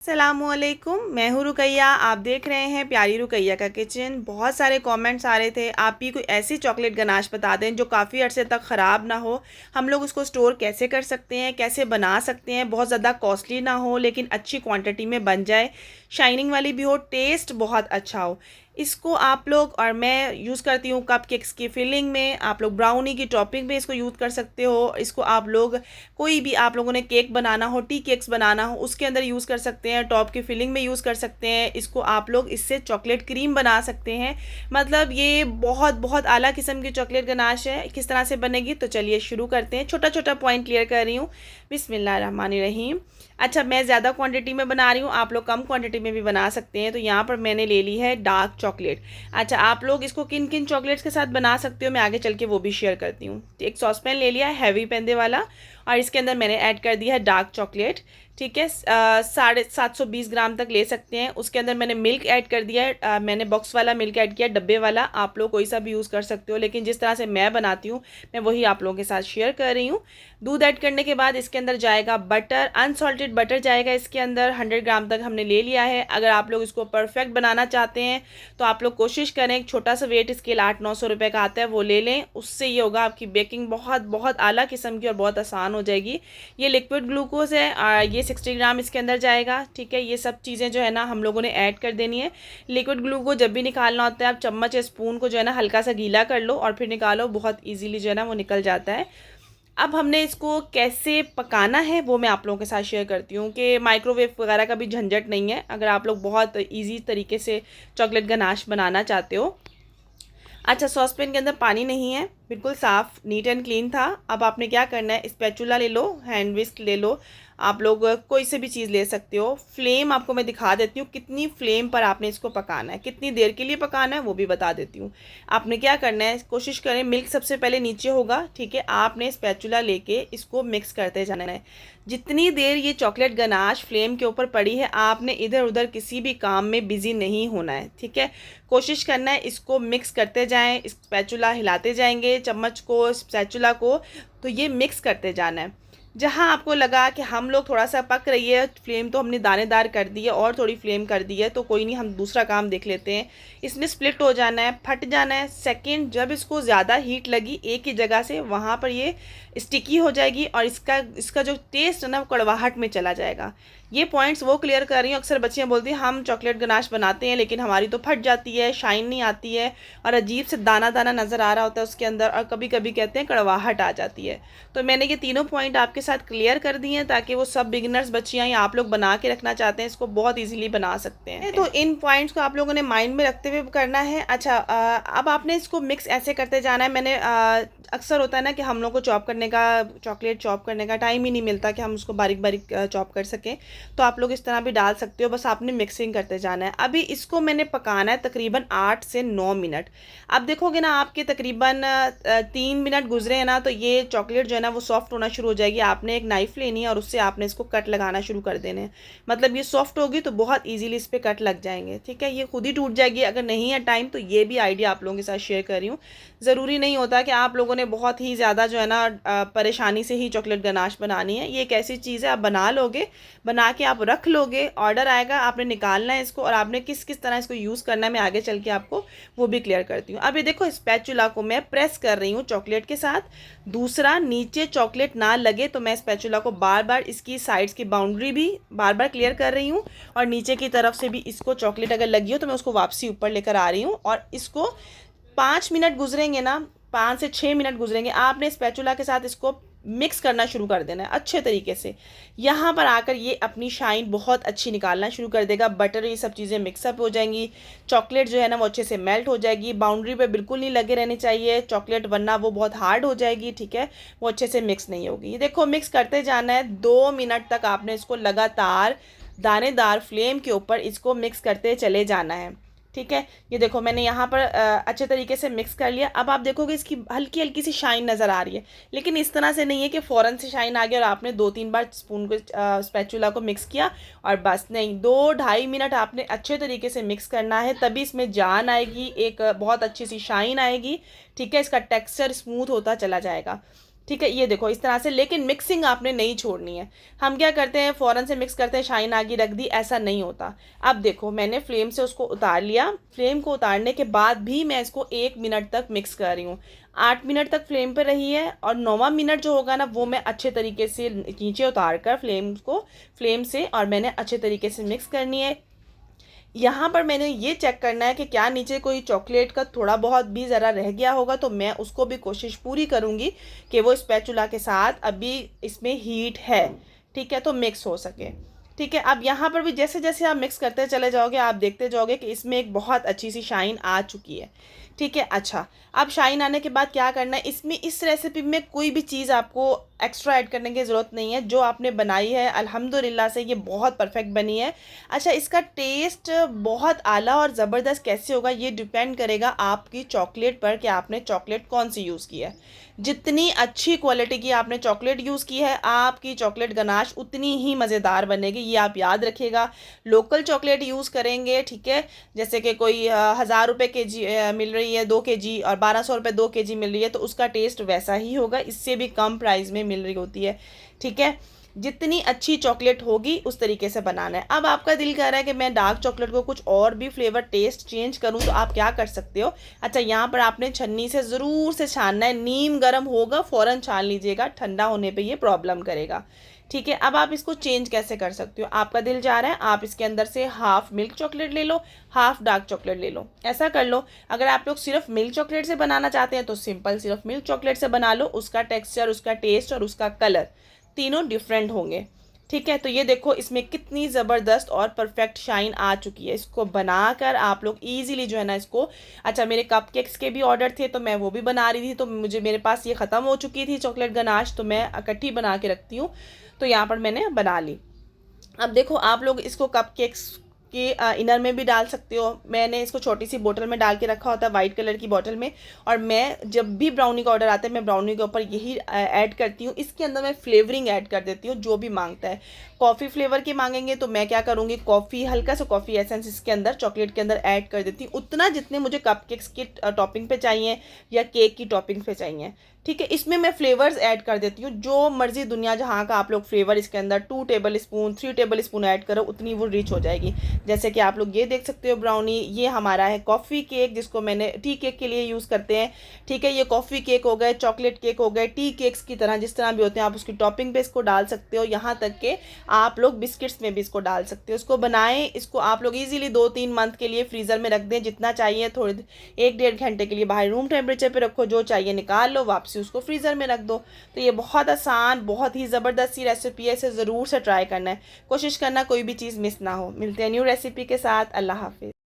अस्सलामुअलैकुम, मैं हूँ रुकैया। आप देख रहे हैं प्यारी रुकैया का किचन। बहुत सारे कमेंट्स आ रहे थे, आप भी कोई ऐसी चॉकलेट गनाश बता दें जो काफ़ी अरसे तक ख़राब ना हो। हम लोग उसको स्टोर कैसे कर सकते हैं, कैसे बना सकते हैं, बहुत ज़्यादा कॉस्टली ना हो लेकिन अच्छी क्वांटिटी में बन जाए, शाइनिंग वाली भी हो, टेस्ट बहुत अच्छा हो। इसको आप लोग और मैं यूज़ करती हूँ कप केक्स की फिलिंग में, आप लोग ब्राउनी की टॉपिंग में इसको यूज़ कर सकते हो। इसको आप लोग कोई भी आप लोगों ने केक बनाना हो, टी केक्स बनाना हो, उसके अंदर यूज़ कर सकते हैं, टॉप की फिलिंग में यूज़ कर सकते हैं। इसको आप लोग इससे चॉकलेट क्रीम बना सकते हैं। मतलब ये बहुत बहुत आला किस्म की चॉकलेट गनाश है। किस तरह से बनेगी तो चलिए शुरू करते हैं। छोटा छोटा पॉइंट क्लियर कर रही हूँ। बिस्मिल्लाहिर्रहमानिर्रहीम। अच्छा, मैं ज़्यादा क्वांटिटी में बना रही हूँ, आप लोग कम क्वांटिटी में भी बना सकते हैं। तो यहाँ पर मैंने ले ली है डार्क चॉकलेट। अच्छा, आप लोग इसको किन किन चॉकलेट्स के साथ बना सकते हो मैं आगे चल के वो भी शेयर करती हूँ। एक सॉसपैन ले लिया है हैवी पेंदे वाला, और इसके अंदर मैंने ऐड कर दिया है डार्क चॉकलेट। ठीक है, 720 ग्राम तक ले सकते हैं। उसके अंदर मैंने मिल्क ऐड कर दिया है, मैंने बॉक्स वाला मिल्क ऐड किया, डब्बे वाला। आप लोग कोई सा भी यूज़ कर सकते हो, लेकिन जिस तरह से मैं बनाती हूँ मैं वही आप लोगों के साथ शेयर कर रही हूँ। दूध ऐड करने के बाद इसके अंदर जाएगा बटर, अनसॉल्टेड बटर जाएगा इसके अंदर। 100 ग्राम तक हमने ले लिया है। अगर आप लोग इसको परफेक्ट बनाना चाहते हैं तो आप लोग कोशिश करें, एक छोटा सा वेट स्केल 800-900 रुपये का आता है वो ले लें। उससे ये होगा आपकी बेकिंग बहुत बहुत आला किस्म की और बहुत आसान हो जाएगी। ये लिक्विड ग्लूकोज है और ये 60 ग्राम इसके अंदर जाएगा। ठीक है, ये सब चीज़ें जो है ना हम लोगों ने ऐड कर देनी है। लिक्विड ग्लूकोज जब भी निकालना होता है आप चम्मच या स्पून को जो है ना हल्का सा गीला कर लो और फिर निकालो, बहुत ईजीली जो है ना वो निकल जाता है। अब हमने इसको कैसे पकाना है वो मैं आप लोगों के साथ शेयर करती हूँ कि माइक्रोवेव वगैरह का भी झंझट नहीं है अगर आप लोग बहुत इजी तरीके से चॉकलेट गनाश बनाना चाहते हो। अच्छा, सॉसपैन के अंदर पानी नहीं है, बिल्कुल साफ़ नीट एंड क्लीन था। अब आपने क्या करना है, स्पैचुला ले लो, हैंड विस्क ले लो, आप लोग कोई से भी चीज़ ले सकते हो। फ्लेम आपको मैं दिखा देती हूँ कितनी फ्लेम पर आपने इसको पकाना है, कितनी देर के लिए पकाना है वो भी बता देती हूँ। आपने क्या करना है, कोशिश करें मिल्क सबसे पहले नीचे होगा। ठीक है, आपने स्पैचुला लेके इसको मिक्स करते जाना है। जितनी देर ये चॉकलेट गनाश फ्लेम के ऊपर पड़ी है आपने इधर उधर किसी भी काम में बिज़ी नहीं होना है। ठीक है, कोशिश करना है इसको मिक्स करते जाएं, स्पैचुला हिलाते जाएंगे, चम्मच को स्पैचुला को, तो ये मिक्स करते जाना है। जहाँ आपको लगा कि हम लोग थोड़ा सा पक रही है, फ्लेम तो हमने दानेदार कर दी है और थोड़ी फ्लेम कर दी है, तो कोई नहीं, हम दूसरा काम देख लेते हैं। इसने स्प्लिट हो जाना है, फट जाना है। सेकंड जब इसको ज़्यादा हीट लगी एक ही जगह से, वहाँ पर ये स्टिकी हो जाएगी और इसका इसका जो टेस्ट है ना वो कड़वाहट में चला जाएगा। ये पॉइंट्स वो क्लियर कर रही हूँ। अक्सर बच्चियाँ बोलती हैं हम चॉकलेट गनाश बनाते हैं लेकिन हमारी तो फट जाती है, शाइन नहीं आती है और अजीब से दाना दाना नज़र आ रहा होता है उसके अंदर, और कभी कभी कहते हैं कड़वाहट आ जाती है। तो मैंने ये तीनों पॉइंट आपके साथ क्लियर कर दिए हैं ताकि वो सब बिगिनर्स बच्चियाँ या आप लोग बना के रखना चाहते हैं इसको बहुत ईजिली बना सकते हैं। तो इन पॉइंट्स को आप लोगों ने माइंड में रखते हुए करना है। अच्छा, अब आपने इसको मिक्स ऐसे करते जाना है। मैंने अक्सर होता है ना कि हम लोग को चॉप करने का, चॉकलेट चॉप करने का टाइम ही नहीं मिलता कि हम उसको बारीक बारीक चॉप कर सकें, तो आप लोग इस तरह भी डाल सकते हो। बस आपने मिक्सिंग करते जाना है। अभी इसको मैंने पकाना है तकरीबन 8 से 9 मिनट। अब देखोगे ना आपके तकरीबन 3 मिनट गुजरे हैं ना, तो ये चॉकलेट जो है ना वो सॉफ्ट होना शुरू हो जाएगी। आपने एक नाइफ़ लेनी है और उससे आपने इसको कट लगाना शुरू कर देने हैं। मतलब ये सॉफ्ट होगी तो बहुत ईजीली इस पर कट लग जाएंगे। ठीक है, ये खुद ही टूट जाएगी अगर नहीं है टाइम। तो ये भी आइडिया आप लोगों के साथ शेयर कर रही हूँ। ज़रूरी नहीं होता कि आप लोगों ने बहुत ही ज़्यादा जो है ना परेशानी से ही चॉकलेट गनाश बनानी है। ये एक ऐसी चीज़ है आप बना लोगे, बना के आप रख लोगे, ऑर्डर आएगा, आपने निकालना है इसको और आपने किस किस तरह इसको यूज़ करना है मैं आगे चल के आपको वो भी क्लियर करती हूँ। अब ये देखो, स्पैचुला को मैं प्रेस कर रही हूँ चॉकलेट के साथ। दूसरा, नीचे चॉकलेट ना लगे तो मैं स्पैचुला को बार बार इसकी साइड्स की बाउंड्री भी बार बार क्लियर कर रही हूँ, और नीचे की तरफ से भी इसको चॉकलेट अगर लगी हो तो मैं उसको वापसी ऊपर लेकर आ रही हूँ। और इसको 5 मिनट गुजरेंगे ना, 5 से 6 मिनट गुजरेंगे, आपने स्पैचुला के साथ इसको मिक्स करना शुरू कर देना है अच्छे तरीके से। यहाँ पर आकर ये अपनी शाइन बहुत अच्छी निकालना शुरू कर देगा। बटर ये सब चीज़ें मिक्सअप हो जाएंगी, चॉकलेट जो है ना वो अच्छे से मेल्ट हो जाएगी। बाउंड्री पे बिल्कुल नहीं लगे रहने चाहिए चॉकलेट, वरना वो बहुत हार्ड हो जाएगी। ठीक है, वो अच्छे से मिक्स नहीं होगी। ये देखो, मिक्स करते जाना है। 2 मिनट तक आपने इसको लगातार दानेदार फ्लेम के ऊपर इसको मिक्स करते चले जाना है। ठीक है, ये देखो मैंने यहाँ पर अच्छे तरीके से मिक्स कर लिया। अब आप देखोगे इसकी हल्की हल्की सी शाइन नज़र आ रही है, लेकिन इस तरह से नहीं है कि फ़ौरन से शाइन आ गई और आपने 2-3 बार स्पून को स्पैचुला को मिक्स किया और बस। नहीं, 2-2.5 मिनट आपने अच्छे तरीके से मिक्स करना है, तभी इसमें जान आएगी, एक बहुत अच्छी सी शाइन आएगी। ठीक है, इसका टेक्सचर स्मूथ होता चला जाएगा। ठीक है, ये देखो इस तरह से, लेकिन मिक्सिंग आपने नहीं छोड़नी है। हम क्या करते हैं, फ़ौरन से मिक्स करते हैं, शाइन आगे रख दी, ऐसा नहीं होता। अब देखो मैंने फ्लेम से उसको उतार लिया, फ्लेम को उतारने के बाद भी मैं इसको 1 मिनट तक मिक्स कर रही हूँ। 8 मिनट तक फ्लेम पर रही है, और 9वां मिनट जो होगा ना वो मैं अच्छे तरीके से नीचे उतार कर फ्लेम से और मैंने अच्छे तरीके से मिक्स करनी है। यहाँ पर मैंने ये चेक करना है कि क्या नीचे कोई चॉकलेट का थोड़ा बहुत भी ज़रा रह गया होगा, तो मैं उसको भी कोशिश पूरी करूँगी कि वो स्पैचुला के साथ अभी इसमें हीट है, ठीक है, तो मिक्स हो सके। ठीक है, अब यहाँ पर भी जैसे जैसे आप मिक्स करते चले जाओगे आप देखते जाओगे कि इसमें एक बहुत अच्छी सी शाइन आ चुकी है। ठीक है, अच्छा, अब शाइन आने के बाद क्या करना है, इसमें इस रेसिपी में कोई भी चीज़ आपको एक्स्ट्रा ऐड करने की ज़रूरत नहीं है। जो आपने बनाई है अल्हम्दुलिल्लाह से ये बहुत परफेक्ट बनी है। अच्छा, इसका टेस्ट बहुत आला और ज़बरदस्त कैसे होगा ये डिपेंड करेगा आपकी चॉकलेट पर कि आपने चॉकलेट कौन सी यूज़ की है। जितनी अच्छी क्वालिटी की आपने चॉकलेट यूज़ की है आपकी चॉकलेट गनाश उतनी ही मज़ेदार बनेगी, ये आप याद रखिएगा। लोकल चॉकलेट यूज़ करेंगे, ठीक है, जैसे कि कोई 1000 रुपये केजी मिल रही है 2 kg, और 1200 रुपये 2 kg मिल रही है, तो उसका टेस्ट वैसा ही होगा, इससे भी कम प्राइस में मिल रही होती है। ठीक है, जितनी अच्छी चॉकलेट होगी उस तरीके से बनाना है। अब आपका दिल कर रहा है कि मैं डार्क चॉकलेट को कुछ और भी फ्लेवर टेस्ट चेंज करूं, तो आप क्या कर सकते हो। अच्छा, यहाँ पर आपने छन्नी से ज़रूर से छानना है, नीम गर्म होगा फ़ौरन छान लीजिएगा, ठंडा होने पे ये प्रॉब्लम करेगा। ठीक है, अब आप इसको चेंज कैसे कर सकते हो, आपका दिल जा रहा है आप इसके अंदर से हाफ़ मिल्क चॉकलेट ले लो, हाफ़ डार्क चॉकलेट ले लो, ऐसा कर लो। अगर आप लोग सिर्फ मिल्क चॉकलेट से बनाना चाहते हैं तो सिंपल सिर्फ मिल्क चॉकलेट से बना लो, उसका टेक्सचर, उसका टेस्ट और उसका कलर तीनों डिफरेंट होंगे। ठीक है, तो ये देखो इसमें कितनी ज़बरदस्त और परफेक्ट शाइन आ चुकी है। इसको बनाकर आप लोग इजीली जो है ना इसको, अच्छा मेरे कप केक्स के भी ऑर्डर थे तो मैं वो भी बना रही थी, तो मेरे पास ये ख़त्म हो चुकी थी चॉकलेट गनाश, तो मैं इकट्ठी बना के रखती हूँ, तो यहाँ पर मैंने बना ली। अब देखो आप लोग इसको कप केक्स के इनर में भी डाल सकते हो। मैंने इसको छोटी सी बोतल में डाल के रखा होता है, वाइट कलर की बोतल में, और मैं जब भी ब्राउनी का ऑर्डर आता है मैं ब्राउनी के ऊपर यही ऐड करती हूँ। इसके अंदर मैं फ्लेवरिंग ऐड कर देती हूँ जो भी मांगता है। कॉफ़ी फ्लेवर की मांगेंगे तो मैं क्या करूँगी, कॉफ़ी, हल्का सा कॉफ़ी एसेंस इसके अंदर चॉकलेट के अंदर ऐड कर देती हूँ, उतना जितने मुझे कप केक्स की टॉपिंग पे चाहिए या केक की टॉपिंग पे चाहिए। ठीक है, इसमें मैं फ्लेवर्स ऐड कर देती हूँ, जो मर्ज़ी दुनिया जहाँ का आप लोग फ्लेवर इसके अंदर 2 table spoon 3 table spoon add करो, उतनी वो रिच हो जाएगी। जैसे कि आप लोग ये देख सकते हो ब्राउनी, ये हमारा है कॉफ़ी केक जिसको मैंने टी केक के लिए यूज़ करते हैं। ठीक है, ये कॉफ़ी केक हो गए, चॉकलेट केक हो गए, टी केक्स की तरह जिस तरह भी होते हैं आप उसकी टॉपिंग पे इसको डाल सकते हो। यहाँ तक कि आप लोग बिस्किट्स में भी इसको डाल सकते हो। इसको बनाएं, इसको आप लोग ईजिली 2-3 मंथ के लिए फ्रीज़र में रख दें, जितना चाहिए थोड़ी 1-1.5 घंटे के लिए बाहर रूम टेम्परेचर पर रखो, जो चाहिए निकाल लो, वापसी उसको फ्रीज़र में रख दो। तो ये बहुत आसान, बहुत ही ज़बरदस्त सी रेसिपी है, इसे ज़रूर से ट्राई करना है, कोशिश करना कोई भी चीज़ मिस ना हो। मिलते हैं न्यू रेसिपी के साथ, अल्लाह हाफिज़।